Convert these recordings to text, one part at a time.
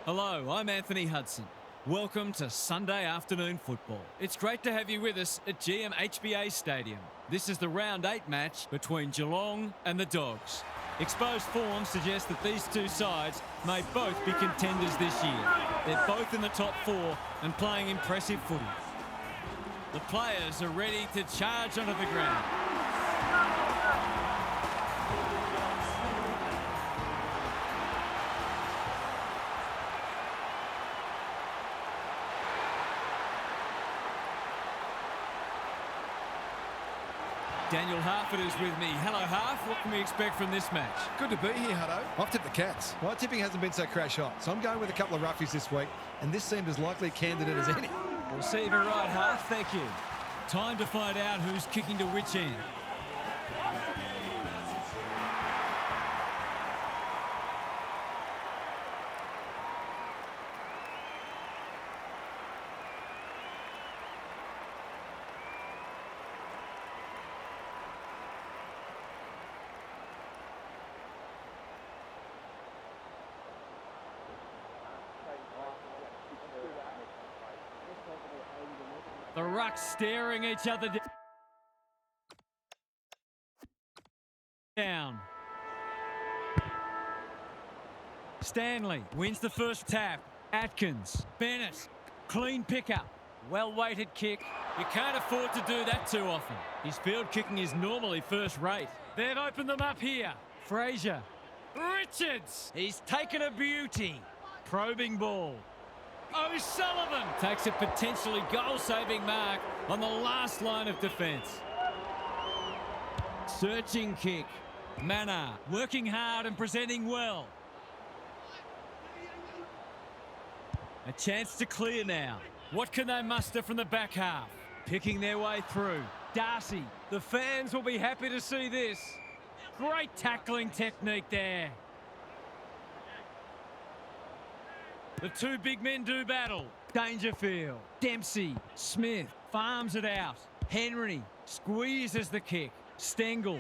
Hello, I'm Anthony Hudson. Welcome to Sunday afternoon football. It's great to have you with us at GMHBA Stadium. This is the round 8 match between Geelong and the Dogs. Exposed form suggests that these two sides may both be contenders this year. They're both in the top 4 and playing impressive footy. The players are ready to charge onto the ground. Daniel Harford is with me. Hello, Harf. What can we expect from this match? Good to be here, Hutto. I've tipped the Cats. My tipping hasn't been so crash hot, so I'm going with a couple of roughies this week, and this seemed as likely a candidate as any. We'll see if you're right, Harf. Thank you. Time to find out who's kicking to which end. The rucks staring each other down. Stanley wins the first tap. Atkins, Bennett, clean pickup. Well-weighted kick. You can't afford to do that too often. His field kicking is normally first rate. They've opened them up here. Fraser. Richards. He's taken a beauty. Probing ball. O'Sullivan takes a potentially goal-saving mark on the last line of defence. Searching kick. Manor working hard and presenting well. A chance to clear now. What can they muster from the back half? Picking their way through. Darcy. The fans will be happy to see this. Great tackling technique there. The two big men do battle. Dangerfield, Dempsey, Smith, farms it out. Henry squeezes the kick. Stengel,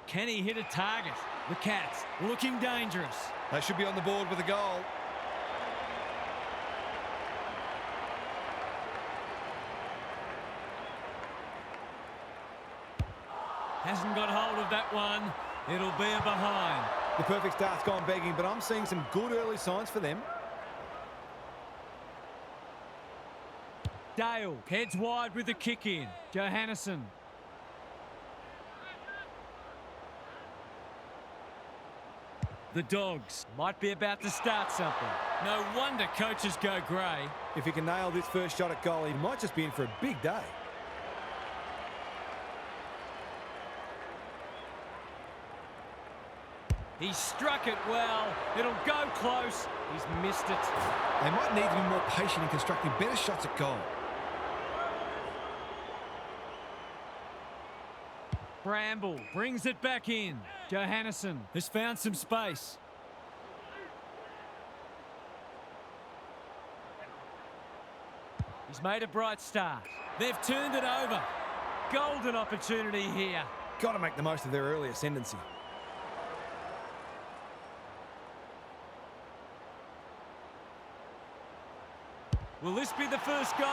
can he hit a target? The Cats looking dangerous. They should be on the board with a goal. Hasn't got hold of that one. It'll be a behind. The perfect start's gone begging, but I'm seeing some good early signs for them. Dale heads wide with the kick in. Johannesson. The Dogs might be about to start something. No wonder coaches go grey. If he can nail this first shot at goal, he might just be in for a big day. He struck it well. It'll go close. He's missed it. They might need to be more patient in constructing better shots at goal. Bramble brings it back in. Johannesson has found some space. He's made a bright start. They've turned it over. Golden opportunity here. Got to make the most of their early ascendancy. Will this be the first goal?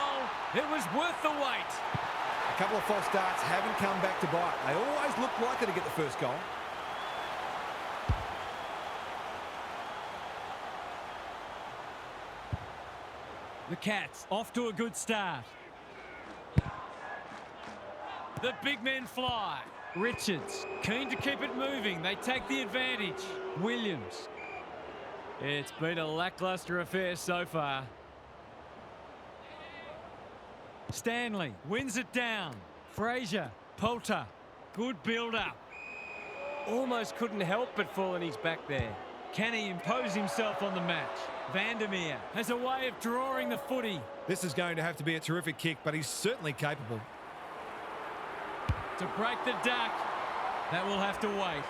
It was worth the wait. A couple of false starts haven't come back to bite. They always look likely to get the first goal. The Cats off to a good start. The big men fly. Richards keen to keep it moving. They take the advantage. Williams. It's been a lacklustre affair so far. Stanley wins it down. Fraser, Poulter, good build-up. Almost couldn't help but fall on his back there. Can he impose himself on the match? Vandermeer has a way of drawing the footy. This is going to have to be a terrific kick, but he's certainly capable. To break the duck, that will have to wait.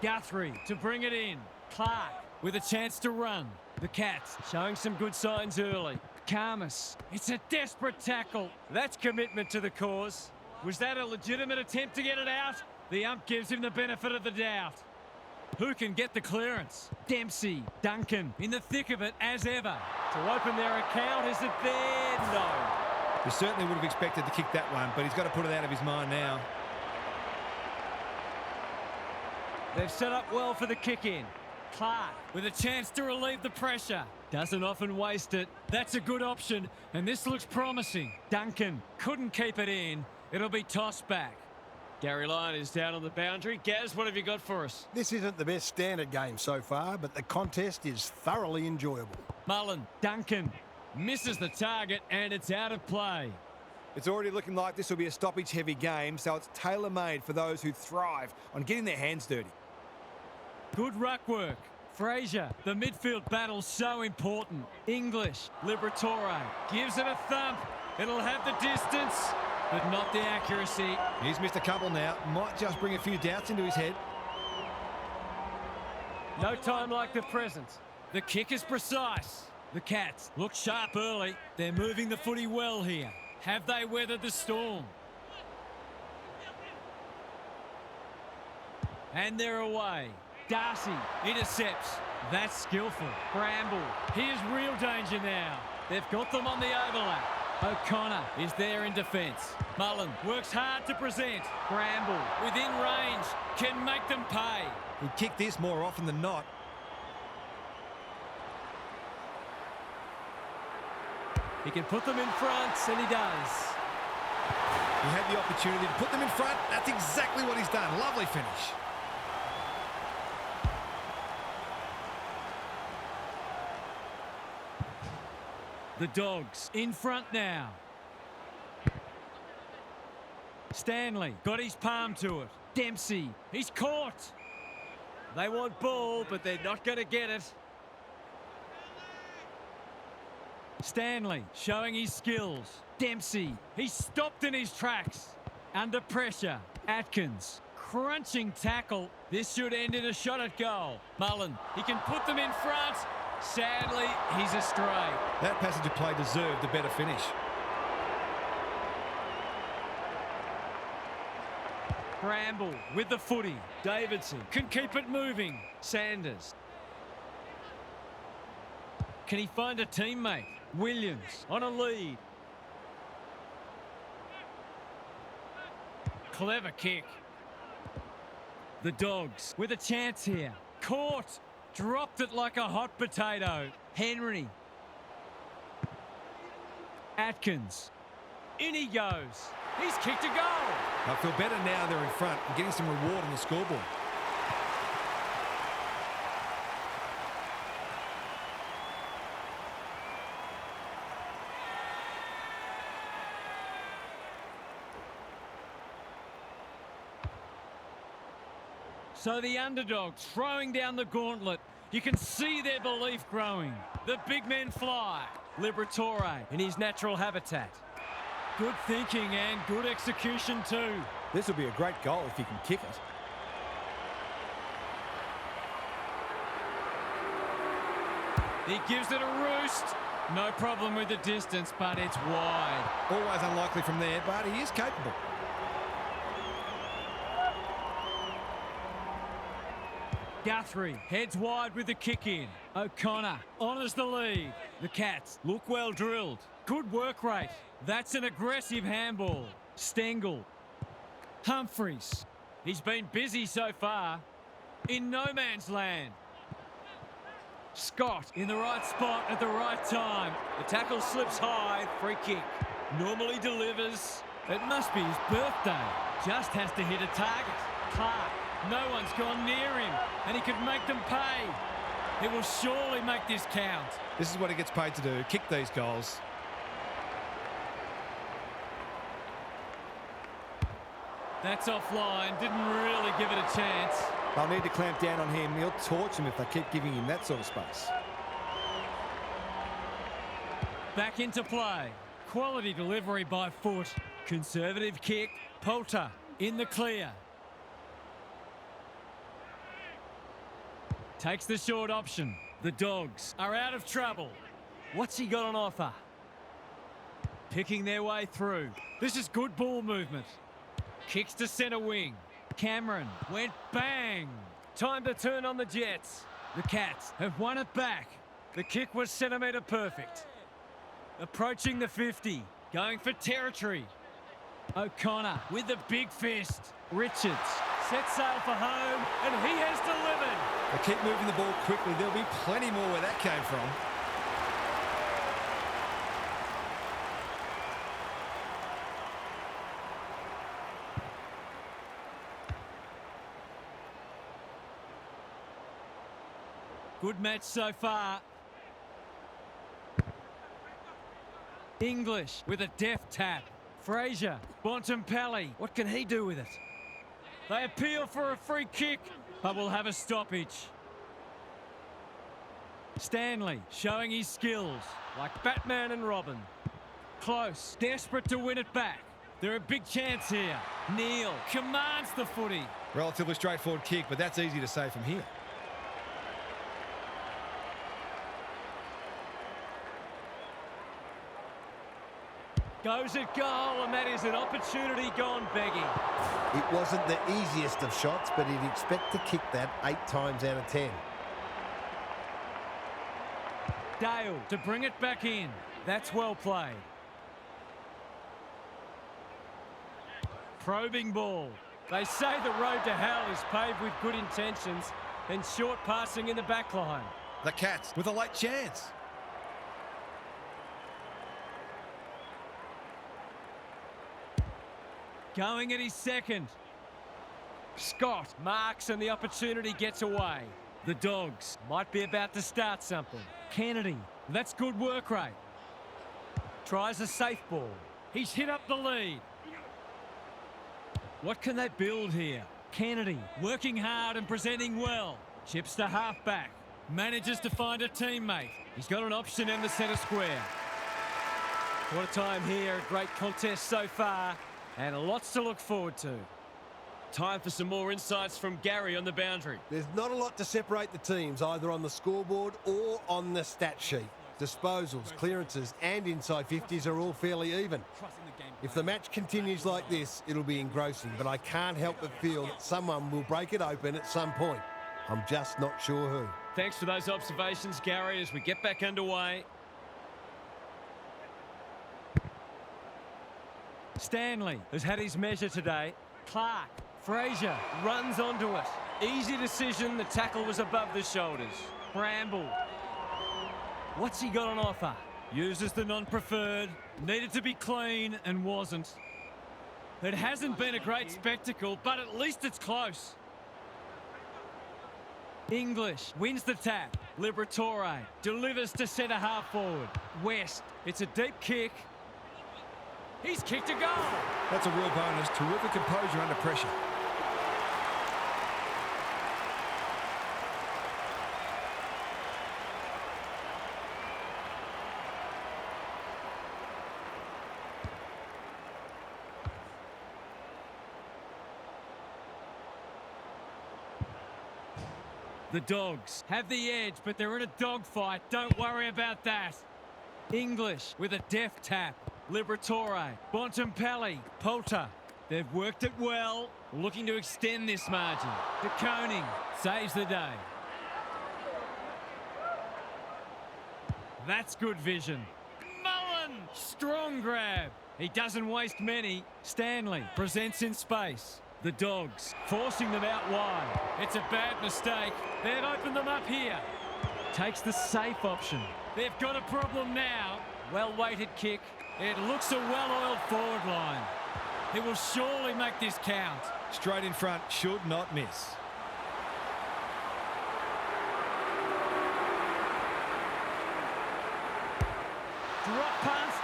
Guthrie to bring it in. Clark with a chance to run. The Cats showing some good signs early. Karmas, it's a desperate tackle. That's commitment to the cause. Was that a legitimate attempt to get it out? The ump gives him the benefit of the doubt. Who can get the clearance? Dempsey, Duncan, in the thick of it as ever. To open their account, is it there? No. You certainly would have expected to kick that one, but he's got to put it out of his mind now. They've set up well for the kick-in. Clark with a chance to relieve the pressure. Doesn't often waste it. That's a good option, and this looks promising. Duncan couldn't keep it in. It'll be tossed back. Gary Lyon is down on the boundary. Gaz, what have you got for us? This isn't the best standard game so far, but the contest is thoroughly enjoyable. Mullen, Duncan, misses the target, and it's out of play. It's already looking like this will be a stoppage-heavy game, so it's tailor-made for those who thrive on getting their hands dirty. Good ruck work. Fraser, the midfield battle's so important. English, Liberatore, gives it a thump. It'll have the distance, but not the accuracy. He's missed a couple now. Might just bring a few doubts into his head. No time like the present. The kick is precise. The Cats look sharp early. They're moving the footy well here. Have they weathered the storm? And they're away. Darcy intercepts. That's skillful. Bramble. Here's real danger now. They've got them on the overlap. O'Connor is there in defence. Mullen works hard to present. Bramble within range. Can make them pay. He'd kick this more often than not. He can put them in front, and he does. He had the opportunity to put them in front. That's exactly what he's done. Lovely finish. The Dogs in front now. Stanley got his palm to it. Dempsey, he's caught. They want ball, but they're not going to get it. Stanley showing his skills. Dempsey, he's stopped in his tracks. Under pressure. Atkins, crunching tackle. This should end in a shot at goal. Mullen, he can put them in front. Sadly, he's astray. That passage of play deserved a better finish. Bramble with the footy. Davidson can keep it moving. Sanders. Can he find a teammate? Williams on a lead. Clever kick. The Dogs with a chance here. Caught. Dropped it like a hot potato. Henry. Atkins. In he goes. He's kicked a goal. I feel better now they're in front and getting some reward on the scoreboard. So the underdogs throwing down the gauntlet. You can see their belief growing. The big men fly. Liberatore in his natural habitat. Good thinking and good execution too. This will be a great goal if he can kick it. He gives it a roost. No problem with the distance, but it's wide. Always unlikely from there, but he is capable. Guthrie heads wide with the kick in. O'Connor honours the lead. The Cats look well drilled. Good work rate. That's an aggressive handball. Stengel. Humphreys. He's been busy so far. In no man's land. Scott in the right spot at the right time. The tackle slips high. Free kick. Normally delivers. It must be his birthday. Just has to hit a target. Clark. No one's gone near him, and he could make them pay. He will surely make this count. This is what he gets paid to do, kick these goals. That's offline, didn't really give it a chance. They'll need to clamp down on him. He'll torch them if they keep giving him that sort of space. Back into play. Quality delivery by foot. Conservative kick. Poulter in the clear. Takes the short option. The Dogs are out of trouble. What's he got on offer? Picking their way through. This is good ball movement. Kicks to centre wing. Cameron went bang. Time to turn on the Jets. The Cats have won it back. The kick was centimetre perfect. Approaching the 50. Going for territory. O'Connor with the big fist. Richards sets sail for home, and he has delivered. They keep moving the ball quickly. There'll be plenty more where that came from. Good match so far. English with a deft tap. Fraser, Bontempelli, what can he do with it? They appeal for a free kick, but will have a stoppage. Stanley showing his skills, like Batman and Robin. Close, desperate to win it back. They're a big chance here. Neal commands the footy. Relatively straightforward kick, but that's easy to say from here. Goes at goal, and that is an opportunity gone begging. It wasn't the easiest of shots, but he'd expect to kick that 8 times out of 10. Dale to bring it back in. That's well played. Probing ball. They say the road to hell is paved with good intentions and short passing in the back line. The Cats with a late chance. Going at his second. Scott marks and the opportunity gets away. The Dogs might be about to start something. Kennedy, that's good work rate. Tries a safe ball. He's hit up the lead. What can they build here? Kennedy working hard and presenting well. Chips to half-back. Manages to find a teammate. He's got an option in the centre square. What a time here. A great contest so far. And lots to look forward to. Time for some more insights from Gary on the boundary. There's not a lot to separate the teams, either on the scoreboard or on the stat sheet. Disposals, clearances and inside 50s are all fairly even. If the match continues like this, it'll be engrossing, but I can't help but feel that someone will break it open at some point. I'm just not sure who. Thanks for those observations, Gary, as we get back underway. Stanley has had his measure today. Clark, Fraser runs onto it. Easy decision, the tackle was above the shoulders. Bramble. What's he got on offer? Uses the non-preferred. Needed to be clean and wasn't. It hasn't been a great spectacle, but at least it's close. English wins the tap. Liberatore delivers to centre half forward. West, it's a deep kick. He's kicked a goal. That's a real bonus. Terrific composure under pressure. The Dogs have the edge, but they're in a dogfight. Don't worry about that. English with a deft tap. Liberatore, Bontempelli, Poulter. They've worked it well, looking to extend this margin. De Koning saves the day. That's good vision. Mullen, strong grab. He doesn't waste many. Stanley presents in space. The Dogs forcing them out wide. It's a bad mistake. They've opened them up here. Takes the safe option. They've got a problem now. Well-weighted kick. It looks a well-oiled forward line. He will surely make this count. Straight in front, should not miss. Drop pass,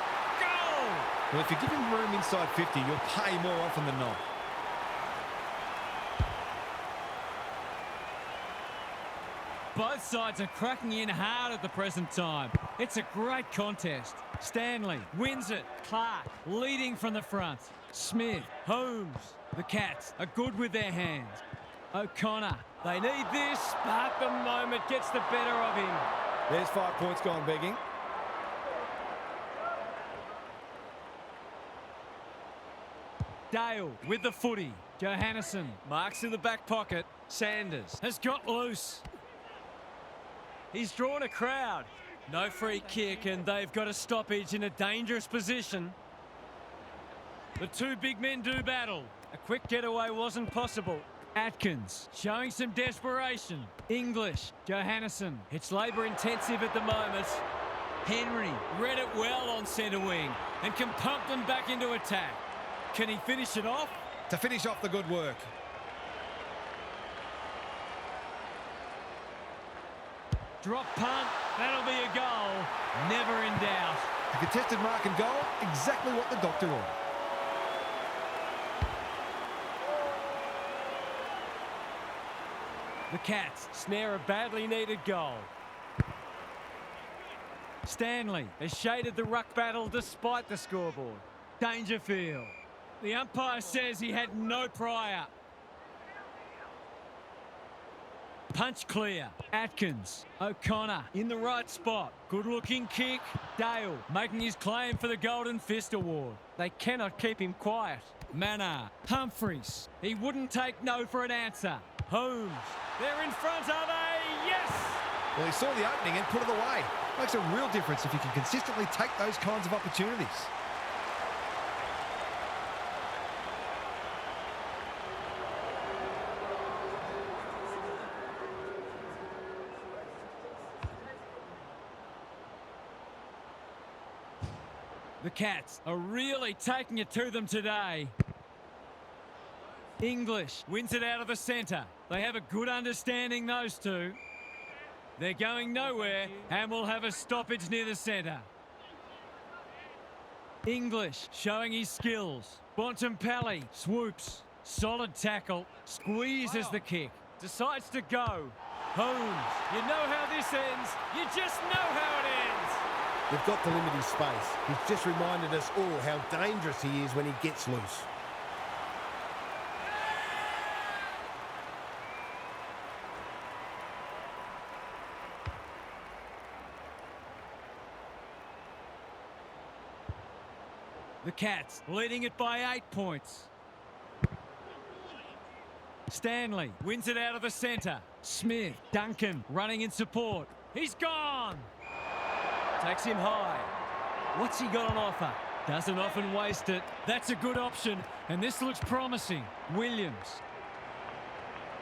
goal! Well, if you give him room inside 50, you'll pay more often than not. Both sides are cracking in hard at the present time. It's a great contest. Stanley wins it. Clark leading from the front. Smith, Holmes. The Cats are good with their hands. O'Connor. They need this, but the moment gets the better of him. There's 5 points gone begging. Dale with the footy. Johannesson marks in the back pocket. Sanders has got loose. He's drawn a crowd. No free kick, and they've got a stoppage in a dangerous position. The two big men do battle. A quick getaway wasn't possible. Atkins showing some desperation. English, Johannesson. It's labour intensive at the moment. Henry read it well on centre wing and can pump them back into attack. Can he finish it off? To finish off the good work. Drop punt. That'll be a goal. Never in doubt. A contested mark and goal. Exactly what the doctor ordered. The Cats snare a badly needed goal. Stanley has shaded the ruck battle despite the scoreboard. Dangerfield. The umpire says he had no prior. Punch clear. Atkins. O'Connor in the right spot. Good looking kick. Dale making his claim for the Golden Fist Award. They cannot keep him quiet. Mannar. Humphreys. He wouldn't take no for an answer. Holmes. They're in front, are they? Yes! Well, he saw the opening and put it away. Makes a real difference if you can consistently take those kinds of opportunities. The Cats are really taking it to them today. English wins it out of the centre. They have a good understanding, those two. They're going nowhere and will have a stoppage near the centre. English showing his skills. Bontempelli swoops. Solid tackle. Squeezes the kick. Decides to go. Holmes. You know how this ends. You just know how it ends. They've got to limit his space. He's just reminded us all how dangerous he is when he gets loose. The Cats leading it by 8 points. Stanley wins it out of the centre. Smith, Duncan running in support. He's gone. Takes him high. What's he got on offer? Doesn't often waste it. That's a good option, and this looks promising. Williams.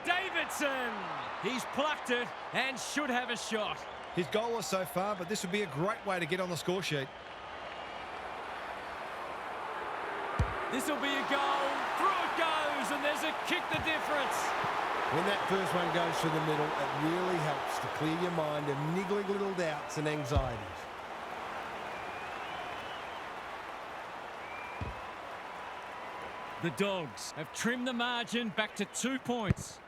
Davidson. He's plucked it and should have a shot. His goalless so far, but this would be a great way to get on the score sheet. This will be a goal. Through it goes, and there's a kick the difference. When that first one goes through the middle, it really helps to clear your mind of niggling little doubts and anxieties. The Dogs have trimmed the margin back to 2 points.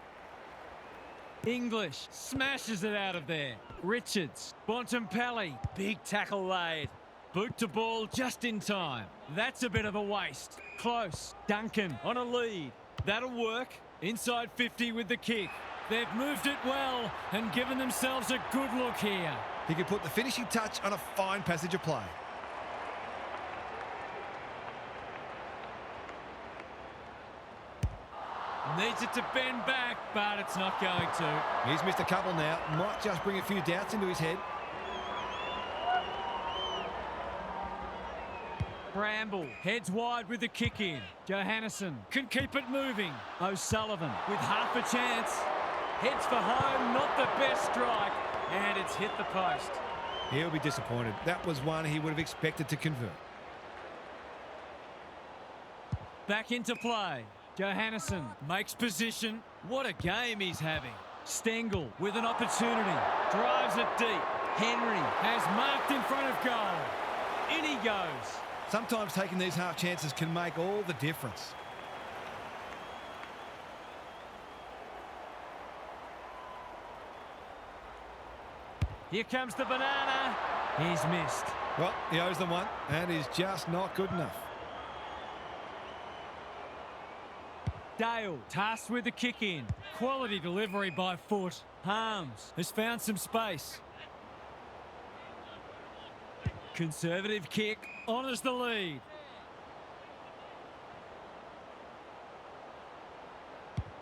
English smashes it out of there. Richards, Bontempelli, big tackle laid. Boot to ball just in time. That's a bit of a waste. Close. Duncan on a lead. That'll work. Inside 50 with the kick. They've moved it well and given themselves a good look here. He could put the finishing touch on a fine passage of play. Needs it to bend back, but it's not going to. He's missed a couple now. Might just bring a few doubts into his head. Bramble heads wide with the kick in. Johannesson can keep it moving. O'Sullivan with half a chance. Heads for home, not the best strike, and it's hit the post. He'll be disappointed. That was one he would have expected to convert. Back into play. Johannesson makes position. What a game he's having. Stengel with an opportunity. Drives it deep. Henry has marked in front of goal. In he goes. Sometimes taking these half chances can make all the difference. Here comes the banana. He's missed. Well, he owes them one, and he's just not good enough. Dale tasked with the kick in. Quality delivery by foot. Harms has found some space. Conservative kick honours the lead.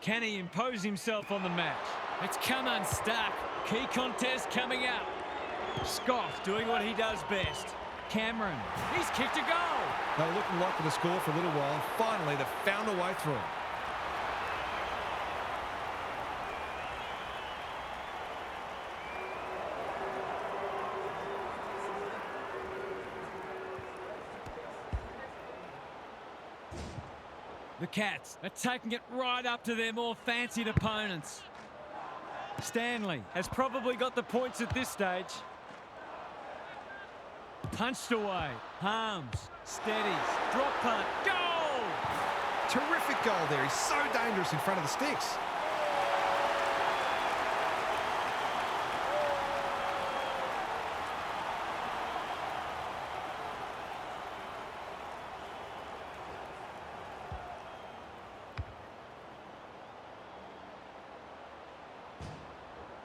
Can he impose himself on the match? It's come unstuck. Key contest coming up. Scott doing what he does best. Cameron, he's kicked a goal. They were looking likely to score for a little while. Finally, they've found a way through. The Cats are taking it right up to their more fancied opponents. Stanley has probably got the points at this stage. Punched away. Harms. Steadies. Drop punt. Goal! Terrific goal there. He's so dangerous in front of the sticks.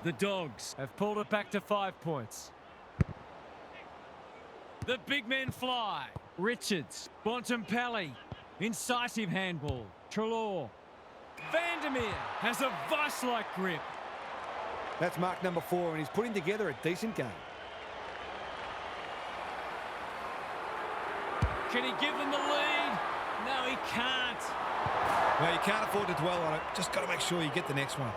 The Dogs have pulled it back to 5 points. The big men fly. Richards, Bontempelli, incisive handball. Treloar. Vandermeer has a vice-like grip. That's mark number 4, and he's putting together a decent game. Can he give them the lead? No, he can't. Well, you can't afford to dwell on it. Just got to make sure you get the next one.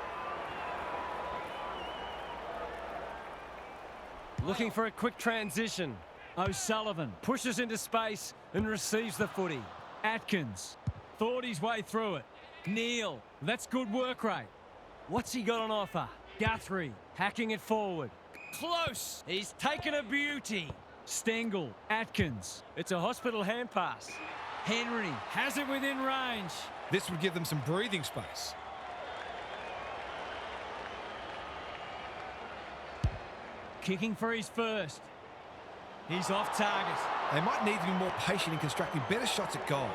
Looking for a quick transition. O'Sullivan pushes into space and receives the footy. Atkins thought his way through it. Neal, that's good work rate. What's he got on offer? Guthrie hacking it forward. Close. He's taken a beauty. Stengel, Atkins. It's a hospital hand pass. Henry has it within range. This would give them some breathing space. Kicking for his first. He's off target. They might need to be more patient in constructing better shots at goal.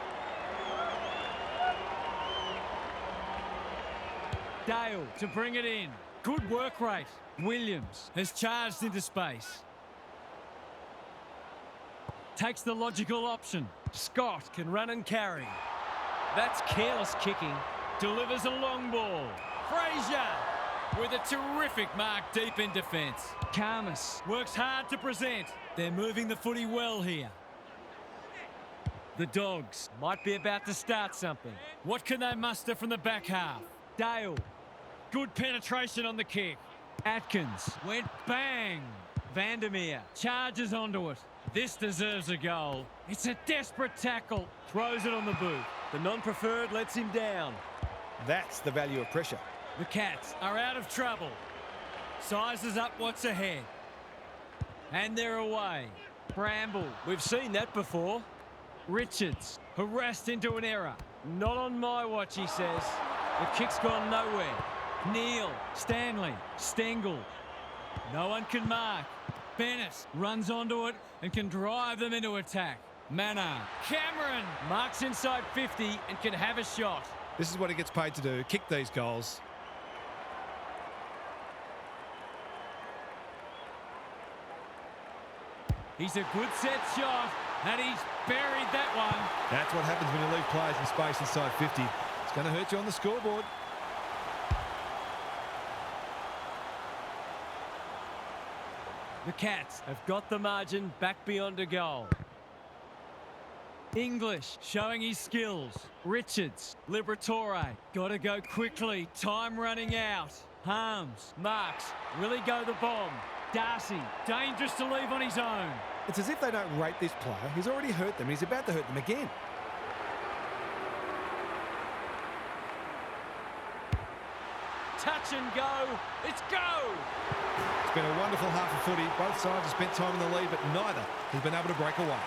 Dale to bring it in. Good work rate. Williams has charged into space. Takes the logical option. Scott can run and carry. That's careless kicking. Delivers a long ball. Frazier with a terrific mark deep in defence. Karmas works hard to present. They're moving the footy well here. The Dogs might be about to start something. What can they muster from the back half? Dale. Good penetration on the kick. Atkins went bang. Vandermeer charges onto it. This deserves a goal. It's a desperate tackle. Throws it on the boot. The non-preferred lets him down. That's the value of pressure. The Cats are out of trouble. Sizes up what's ahead. And they're away. Bramble, we've seen that before. Richards, harassed into an error. Not on my watch, he says. The kick's gone nowhere. Neal, Stanley, Stengel. No one can mark. Bennett runs onto it and can drive them into attack. Manor, Cameron marks inside 50 and can have a shot. This is what he gets paid to do, kick these goals. He's a good set shot, and he's buried that one. That's what happens when you leave players in space inside 50. It's going to hurt you on the scoreboard. The Cats have got the margin back beyond a goal. English showing his skills. Richards, Liberatore, got to go quickly. Time running out. Harms, marks, will he go the bomb? Darcy, dangerous to leave on his own. It's as if they don't rate this player. He's already hurt them. He's about to hurt them again. Touch and go. It's go. It's been a wonderful half of footy. Both sides have spent time in the lead, but neither has been able to break away.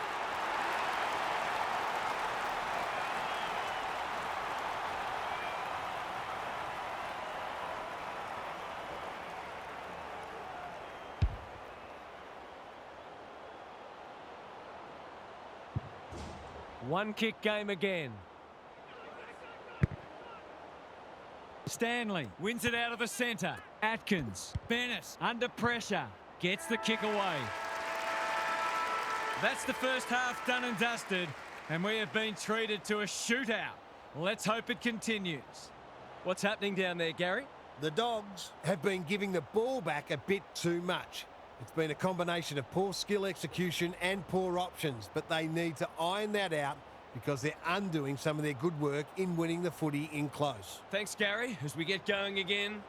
One kick game again. Stanley wins it out of the centre. Atkins, Bennett under pressure, gets the kick away. That's the first half done and dusted, and we have been treated to a shootout. Let's hope it continues. What's happening down there, Gary? The Dogs have been giving the ball back a bit too much. It's been a combination of poor skill execution and poor options, but they need to iron that out because they're undoing some of their good work in winning the footy in close. Thanks, Gary, as we get going again.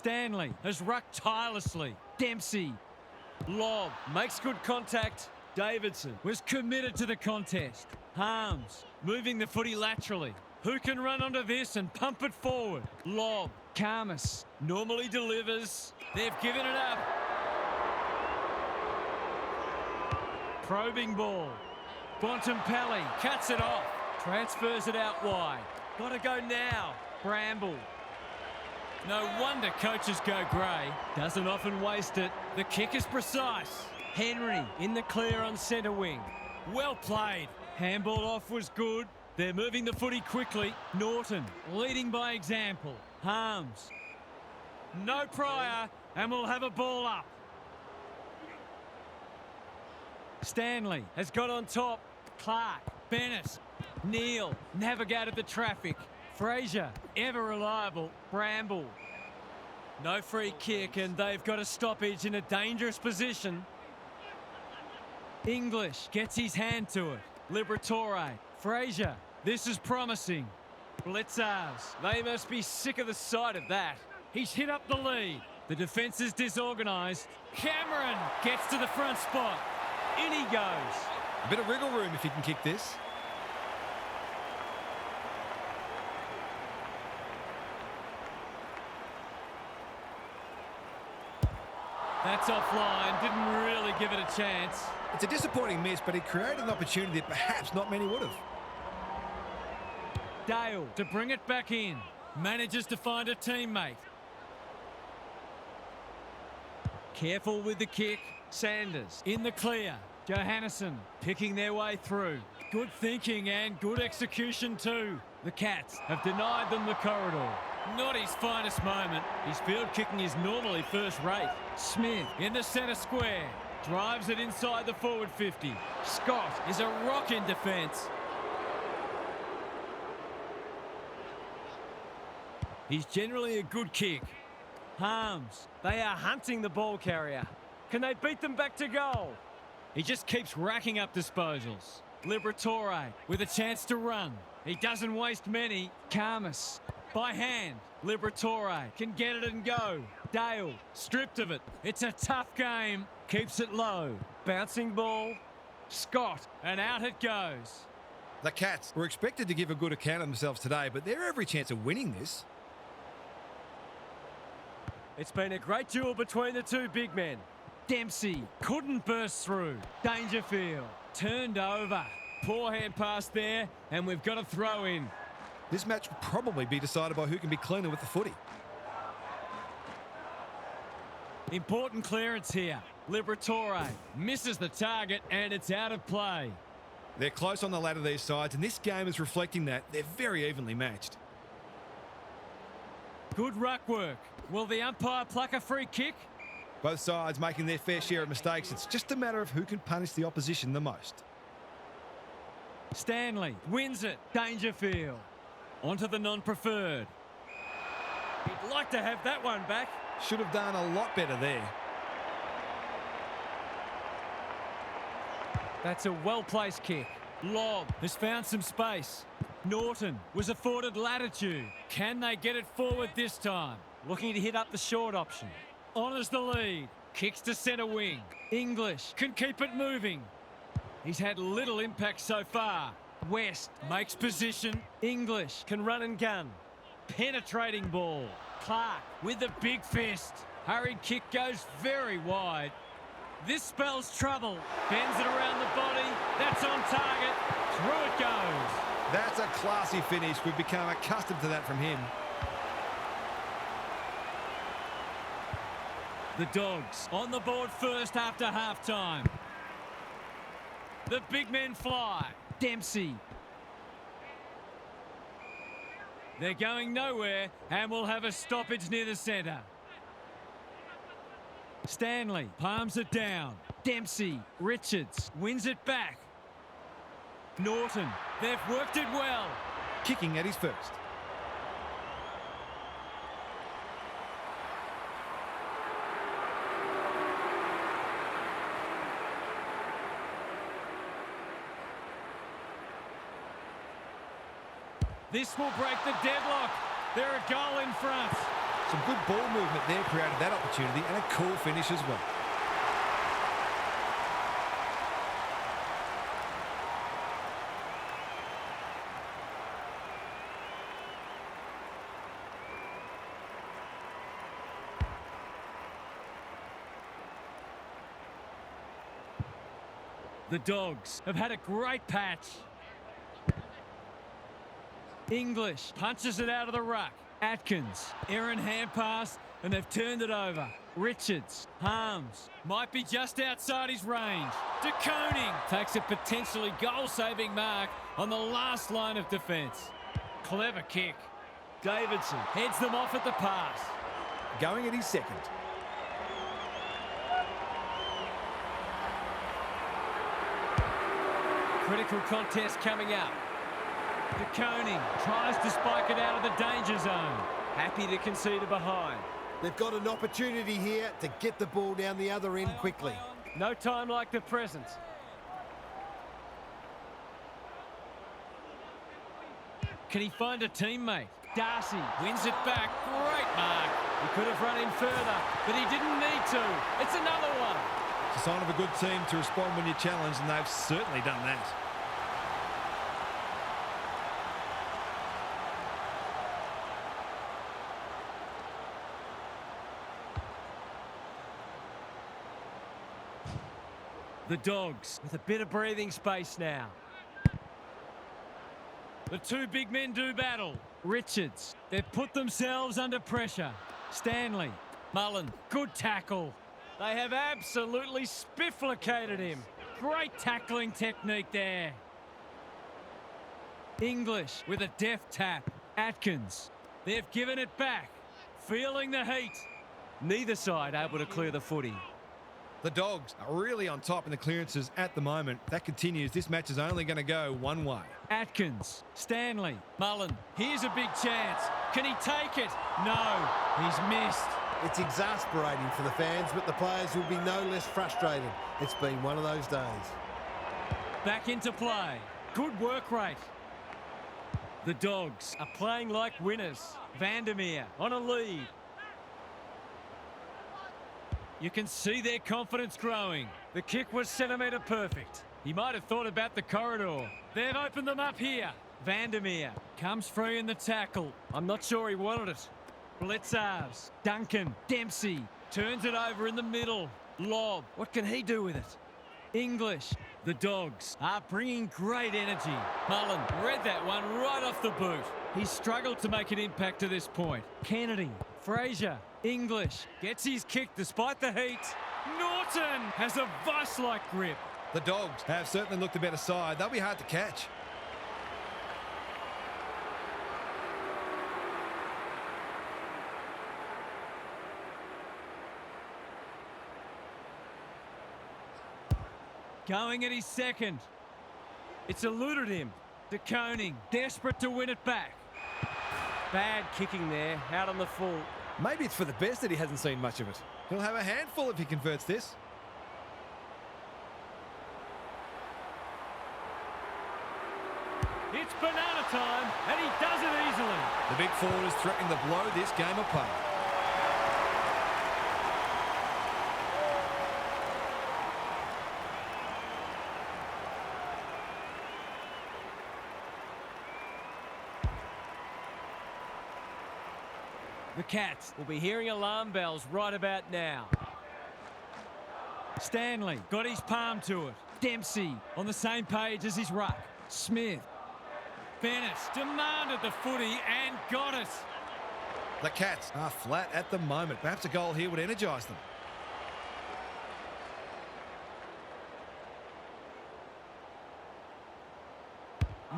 Stanley has rucked tirelessly. Dempsey. Lob. Makes good contact. Davidson was committed to the contest. Harms moving the footy laterally. Who can run onto this and pump it forward? Lob. Karmas normally delivers. They've given it up. Probing ball. Bontempelli cuts it off. Transfers it out wide. Got to go now. Bramble. No wonder coaches go grey. Doesn't often waste it. The kick is precise. Henry in the clear on centre wing. Well played. Handball off was good. They're moving the footy quickly. Norton leading by example. Harms. No prior, and we'll have a ball up. Stanley has got on top. Clark, Bennett, Neal navigated the traffic. Fraser, ever reliable. Bramble. No free kick, and they've got a stoppage in a dangerous position. English gets his hand to it. Liberatore. Fraser. This is promising. Blitzers. They must be sick of the sight of that. He's hit up the lead. The defence is disorganised. Cameron gets to the front spot. In he goes. A bit of wriggle room if he can kick this. That's offline. Didn't really give it a chance. It's a disappointing miss, but he created an opportunity that perhaps not many would have. Dale to bring it back in. Manages to find a teammate. Careful with the kick. Sanders in the clear. Johannesson picking their way through. Good thinking and good execution too. The Cats have denied them the corridor. Not his finest moment. His field kicking is normally first rate. Smith in the centre square. Drives it inside the forward 50. Scott is a rock in defence. He's generally a good kick. Harms. They are hunting the ball carrier. Can they beat them back to goal? He just keeps racking up disposals. Liberatore with a chance to run. He doesn't waste many. Karmas by hand. Liberatore can get it and go. Dale stripped of it. It's a tough game. Keeps it low. Bouncing ball. Scott, and out it goes. The Cats were expected to give a good account of themselves today, but they're every chance of winning this. It's been a great duel between the two big men. Dempsey couldn't burst through. Dangerfield turned over. Poor hand pass there, and we've got a throw in. This match will probably be decided by who can be cleaner with the footy. Important clearance here. Liberatore misses the target, and it's out of play. They're close on the ladder, these sides, and this game is reflecting that. They're very evenly matched. Good ruck work. Will the umpire pluck a free kick? Both sides making their fair share of mistakes. It's just a matter of who can punish the opposition the most. Stanley wins it. Dangerfield. Onto the non-preferred. He'd like to have that one back. Should have done a lot better there. That's a well-placed kick. Lob has found some space. Norton was afforded latitude. Can they get it forward this time? Looking to hit up the short option. Honours the lead. Kicks to centre wing. English can keep it moving. He's had little impact so far. West makes position. English can run and gun. Penetrating ball. Clark with the big fist. Hurried kick goes very wide. This spells trouble. Bends it around the body. That's on target. Through it goes. That's a classy finish. We've become accustomed to that from him. The Dogs on the board first after half-time. The big men fly. Dempsey. They're going nowhere and will have a stoppage near the centre. Stanley palms it down. Dempsey, Richards wins it back. Norton, they've worked it well. Kicking at his first. This will break the deadlock. They're a goal in front. Some good ball movement there created that opportunity and a cool finish as well. The Dogs have had a great patch. English punches it out of the ruck. Atkins, errant hand pass, and they've turned it over. Richards, Harms, might be just outside his range. De Koning takes a potentially goal-saving mark on the last line of defence. Clever kick. Davidson heads them off at the pass. Going at his second. Critical contest coming up. De Koning tries to spike it out of the danger zone. Happy to concede a behind. They've got an opportunity here to get the ball down the other end quickly. No time like the present. Can he find a teammate? Darcy wins it back. Great mark. He could have run in further, but he didn't need to. It's another one. It's a sign of a good team to respond when you're challenged, and they've certainly done that. The Dogs with a bit of breathing space now. The two big men do battle. Richards, they've put themselves under pressure. Stanley, Mullen, good tackle. They have absolutely spifflicated him. Great tackling technique there. English with a deft tap. Atkins, they've given it back. Feeling the heat. Neither side able to clear the footy. The Dogs are really on top in the clearances at the moment. That continues. This match is only going to go one way. Atkins, Stanley, Mullen. Here's a big chance. Can he take it? No, he's missed. It's exasperating for the fans, but the players will be no less frustrated. It's been one of those days. Back into play. Good work rate. The Dogs Are playing like winners. Vandermeer on a lead. You can see their confidence growing. The kick was centimetre perfect. He might have thought about the corridor. They've opened them up here. Vandermeer comes free in the tackle. I'm not sure he wanted it. Blitzars, Duncan, Dempsey turns it over in the middle. Lob, what can he do with it? English, the Dogs are bringing great energy. Mullen read that one right off the boot. He's struggled to make an impact to this point. Kennedy, Fraser, English gets his kick despite the heat. Norton has a vice-like grip. The Dogs have certainly looked a better side. They'll be hard to catch. Going at his second. It's eluded him. De Koning, desperate to win it back. Bad kicking there, out on the full. Maybe it's for the best that he hasn't seen much of it. He'll have a handful if he converts this. It's banana time, and he does it easily. The big forward is threatening to blow this game apart. The Cats We'll be hearing alarm bells right about now. Stanley got his palm to it. Dempsey on the same page as his ruck. Smith. Bennett demanded the footy and got it. The Cats are flat at the moment. Perhaps a goal here would energise them.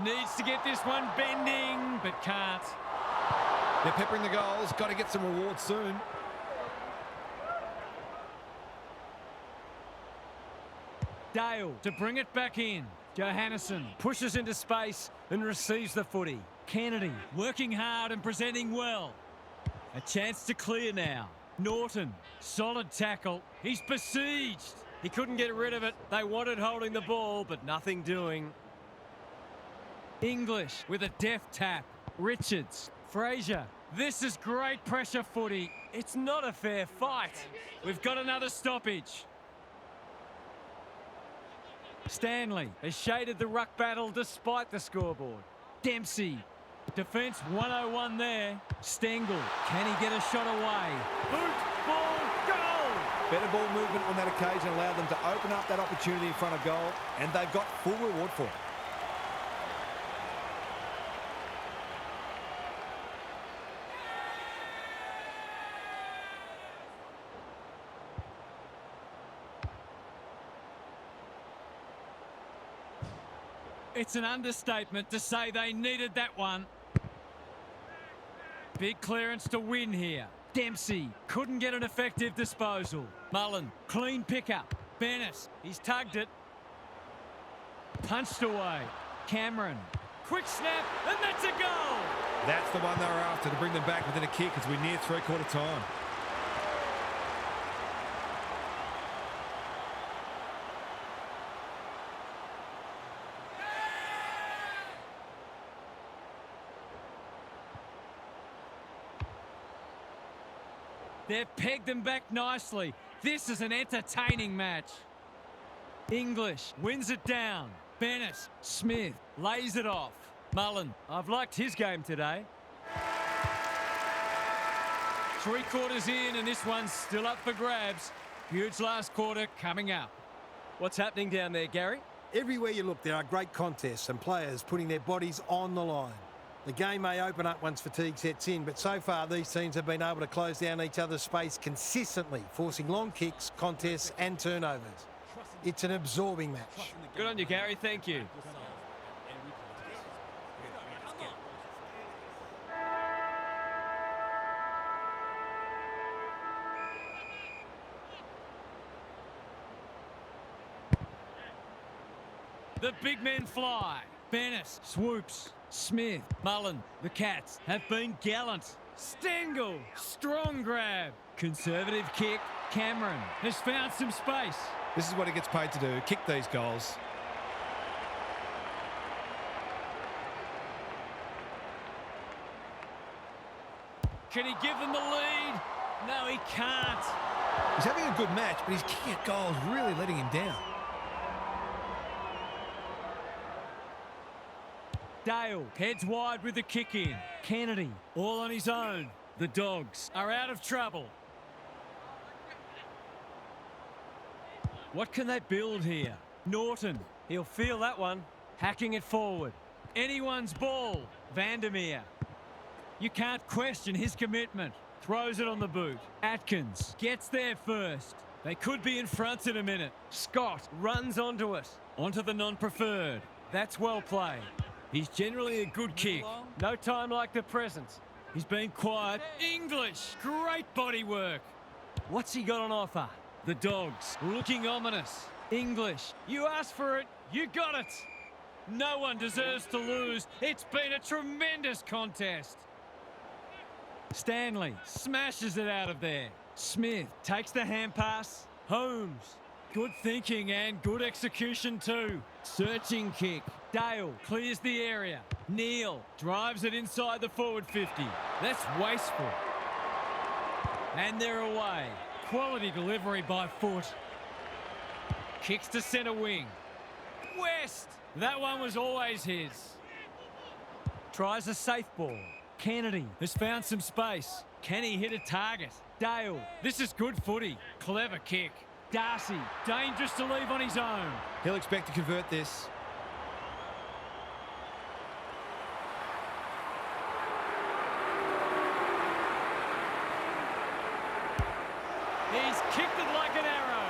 Needs to get this one bending, but can't. They're peppering the goals. Got to get some rewards soon. Dale to bring it back in. Johannesson pushes into space and receives the footy. Kennedy working hard and presenting well. A chance to clear now. Norton, solid tackle. He's besieged. He couldn't get rid of it. They wanted holding the ball, but nothing doing. English with a deft tap. Richards, Fraser. This is great pressure footy. It's not a fair fight. We've got another stoppage. Stanley has shaded the ruck battle despite the scoreboard. Dempsey. Defence 101 there. Stengel. Can he get a shot away? Boot, ball, goal! Better ball movement on that occasion allowed them to open up that opportunity in front of goal, and they've got full reward for it. It's an understatement to say they needed that one. Big clearance to win here. Dempsey couldn't get an effective disposal. Mullen, clean pickup. Bennett, he's tugged it. Punched away. Cameron, quick snap, and that's a goal! That's the one they were after, to bring them back within a kick as we're near three-quarter time. They've pegged them back nicely. This is an entertaining match. English wins it down. Bennett, Smith lays it off. Mullen, I've liked his game today. 3 quarters in and this one's still up for grabs. Huge last quarter coming up. What's happening down there, Gary? Everywhere you look, there are great contests and players putting their bodies on the line. The game may open up once fatigue sets in, but so far these teams have been able to close down each other's space consistently, forcing long kicks, contests and turnovers. It's an absorbing match. Good on you, Gary. Thank you. The big men fly. Bennett swoops. Smith, Mullen, the Cats have been gallant. Stengel, strong grab. Conservative kick. Cameron has found some space. This is what he gets paid to do, kick these goals. Can he give them the lead? No, he can't. He's having a good match, but his kicking at goal is really letting him down. Dale heads wide with the kick in. Kennedy all on his own. The Dogs are out of trouble. What can they build here? Norton, He'll feel that one. hacking it forward. Anyone's ball. Vandermeer. You can't question his commitment. Throws it on the boot. Atkins gets there first. They could be in front in a minute. Scott Runs onto it. onto the non-preferred. That's well played. He's generally a good kick. No time like the present. He's been quiet. English, great body work. What's he got on offer? The Dogs looking ominous. English, you asked for it, you got it. No one deserves to lose. It's been a tremendous contest. Stanley smashes it out of there. Smith takes the hand pass. Holmes, good thinking and good execution too. Searching kick. Dale clears the area. Neal drives it inside the forward 50. That's wasteful. And they're away. Quality delivery by Foot. Kicks to centre wing. West. That one was always his. Tries a safe ball. Kennedy has found some space. Can he hit a target? Dale. This is good footy. Clever kick. Darcy. Dangerous to leave on his own. He'll expect to convert this. He's kicked it like an arrow.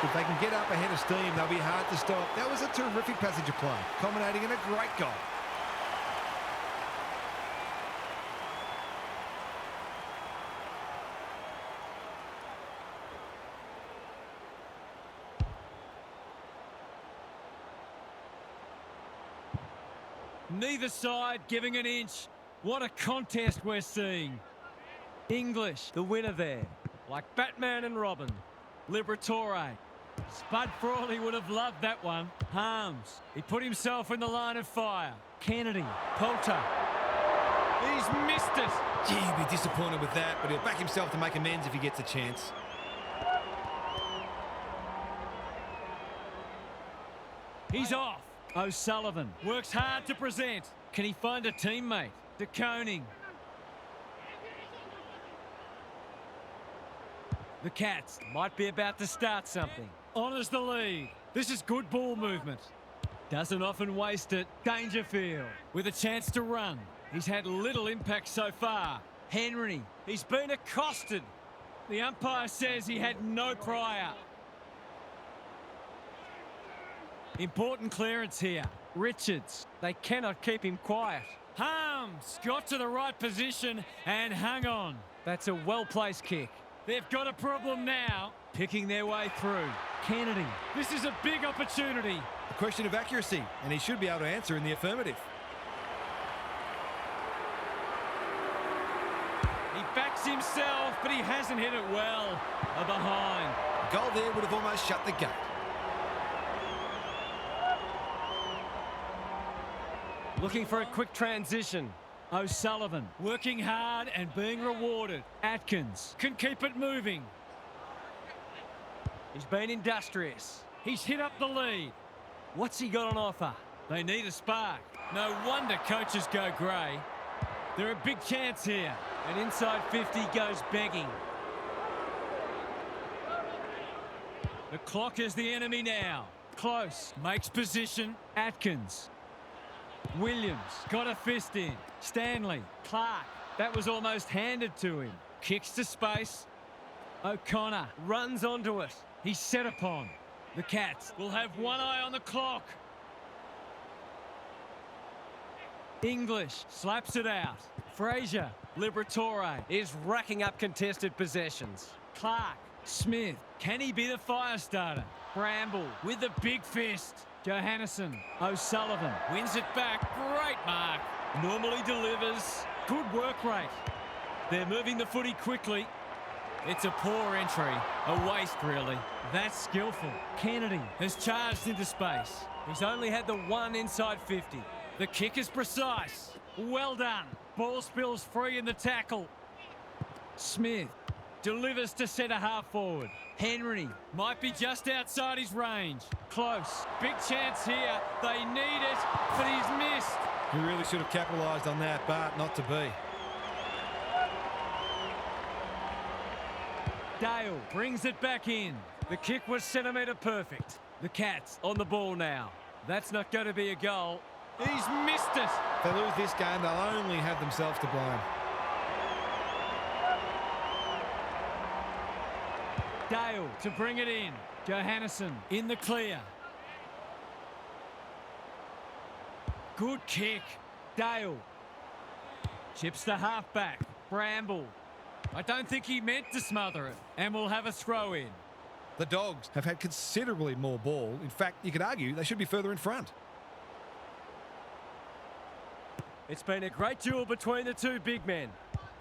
If they can get up ahead of steam, they'll be hard to stop. That was a terrific passage of play, culminating in a great goal. Neither side giving an inch. What a contest we're seeing. English, The winner there. Like Batman and Robin. Liberatore. Spud Frawley would have loved that one. Harms. He put himself in the line of fire. Kennedy. Poulter. He's missed it. Gee, he'd be disappointed with that, but he'll back himself to make amends if he gets a chance. He's off. O'Sullivan works hard to present. Can he find a teammate? De Koning. The Cats might be about to start something. Honours the lead. This is good ball movement. Doesn't often waste it. Dangerfield with a chance to run. He's had little impact so far. Henry, he's been accosted. The umpire says he had no prior. Important clearance here. Richards, they cannot keep him quiet. Harms got to the right position and hung on. That's a well-placed kick. They've got a problem now, picking their way through. Kennedy, this is a big opportunity. A question of accuracy, and he should be able to answer in the affirmative. He backs himself, but he hasn't hit it well. A behind. A goal there would have almost shut the gate. Looking for a quick transition. O'Sullivan working hard and being rewarded. Atkins can keep it moving. He's been industrious. He's hit up the lead. What's he got on offer? They need a spark. No wonder coaches go grey. They're a big chance here. And inside 50 goes begging. The clock is the enemy now. Close. Makes position. Atkins. Williams got a fist in. Stanley. Clark. That was almost handed to him. Kicks to space. O'Connor runs onto it. He's set upon. The Cats will have one eye on the clock. English slaps it out. Fraser. Liberatore is racking up contested possessions. Clark. Smith. Can he be the fire starter? Bramble with the big fist. Johannesson. O'Sullivan wins it back. Great mark. Normally delivers. Good work rate. They're moving the footy quickly. It's a poor entry. A waste, really. That's skillful. Kennedy has charged into space. He's only had the one inside 50. The kick is precise. Well done. Ball spills free in the tackle. Smith delivers to centre half forward. Henry might be just outside his range. Close. Big chance here. They need it, but he's missed. He really should have capitalised on that, but not to be. Dale brings it back in. The kick was centimetre perfect. The Cats on the ball now. That's not going to be a goal. He's missed it. If they lose this game, they'll only have themselves to blame. Dale to bring it in. Johannesson in the clear. Good kick. Dale. Chips the halfback. Bramble. I don't think he meant to smother it. And we'll have a throw in. The Dogs have had considerably more ball. In fact, you could argue they should be further in front. It's been a great duel between the two big men.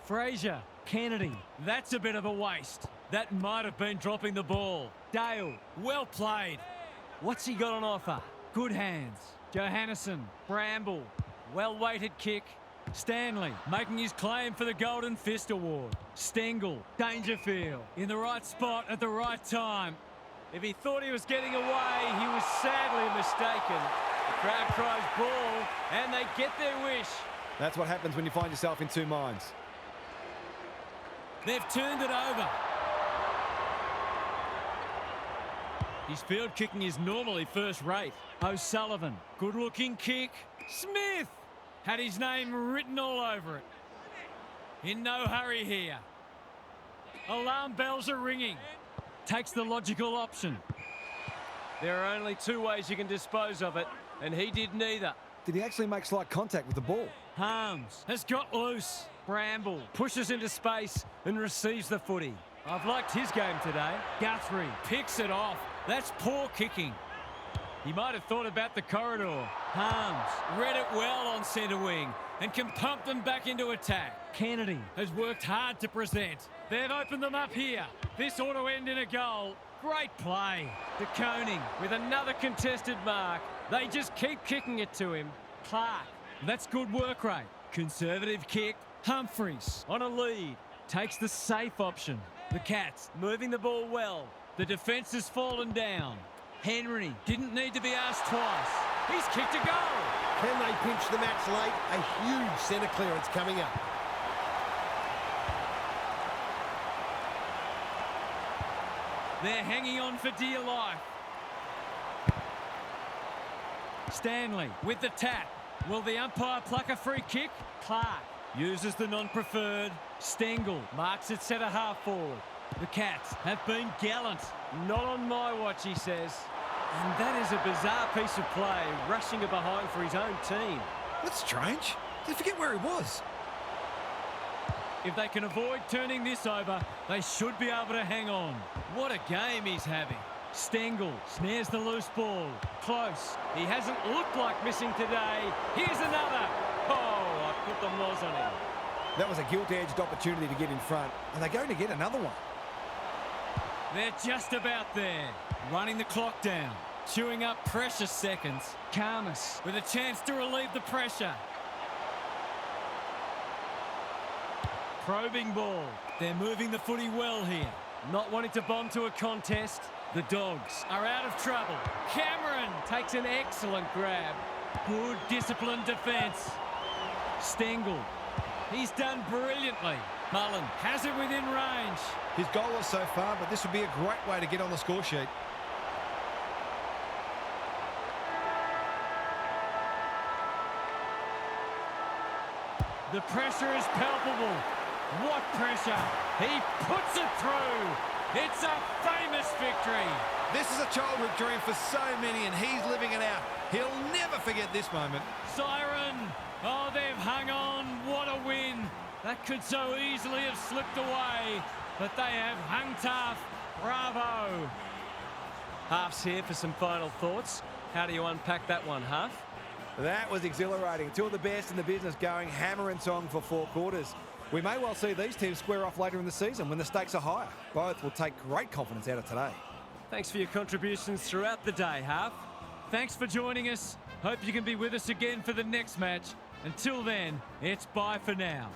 Fraser. Kennedy. That's a bit of a waste. That might have been dropping the ball. Dale. Well played. What's he got on offer? Good hands. Johannesson. Bramble. Well-weighted kick. Stanley making his claim for the Golden Fist Award. Stengel. Dangerfield. In the right spot at the right time. If he thought he was getting away, he was sadly mistaken. The crowd cries ball, and they get their wish. That's what happens when you find yourself in two minds. They've turned it over. His field kicking is normally first rate. O'Sullivan. Good looking kick. Smith had his name written all over it. In no hurry here. Alarm bells are ringing. Takes the logical option. There are only two ways you can dispose of it, and he did neither. Did he actually make slight contact with the ball? Harms has got loose. Bramble pushes into space and receives the footy. I've liked his game today. Guthrie picks it off. That's poor kicking. He might have thought about the corridor. Harms read it well on centre wing and can pump them back into attack. Kennedy has worked hard to present. They've opened them up here. This ought to end in a goal. Great play. De Koning with another contested mark. They just keep kicking it to him. Clark, that's good work rate. Conservative kick. Humphreys on a lead. Takes the safe option. The Cats moving the ball well. The defence has fallen down. Henry didn't need to be asked twice. He's kicked a goal. Can they pinch the match late? A huge centre clearance coming up. They're hanging on for dear life. Stanley with the tap. Will the umpire pluck a free kick? Clark uses the non-preferred. Stengel marks it centre half forward. The Cats have been gallant. Not on my watch, he says. And that is a bizarre piece of play, rushing it behind for his own team. That's strange. Did he forget where he was? If they can avoid turning this over, they should be able to hang on. What a game he's having. Stengel snares the loose ball. Close. He hasn't looked like missing today. Here's another. Oh, I put the moz on him. That was a gilt-edged opportunity to get in front, and they're going to get another one. They're just about there. Running the clock down. Chewing up precious seconds. Karmas with a chance to relieve the pressure. Probing ball. They're moving the footy well here. Not wanting to bomb to a contest. The Dogs are out of trouble. Cameron takes an excellent grab. Good disciplined defence. Stengel. He's done brilliantly. Mullen has it within range. His goal so far, but this would be a great way to get on the score sheet. The pressure is palpable. What pressure? He puts it through. It's a famous victory. This is a childhood dream for so many, and he's living it out. He'll never forget this moment. Siren. Oh, they've hung on. What a win. That could so easily have slipped away, but they have hung tough. Bravo. Half's here for some final thoughts. How do you unpack that one, Half? That was exhilarating. Two of the best in the business going hammer and tong for 4 quarters. We may well see these teams square off later in the season when the stakes are higher. Both will take great confidence out of today. Thanks for your contributions throughout the day, Half. Thanks for joining us. Hope you can be with us again for the next match. Until then, it's bye for now.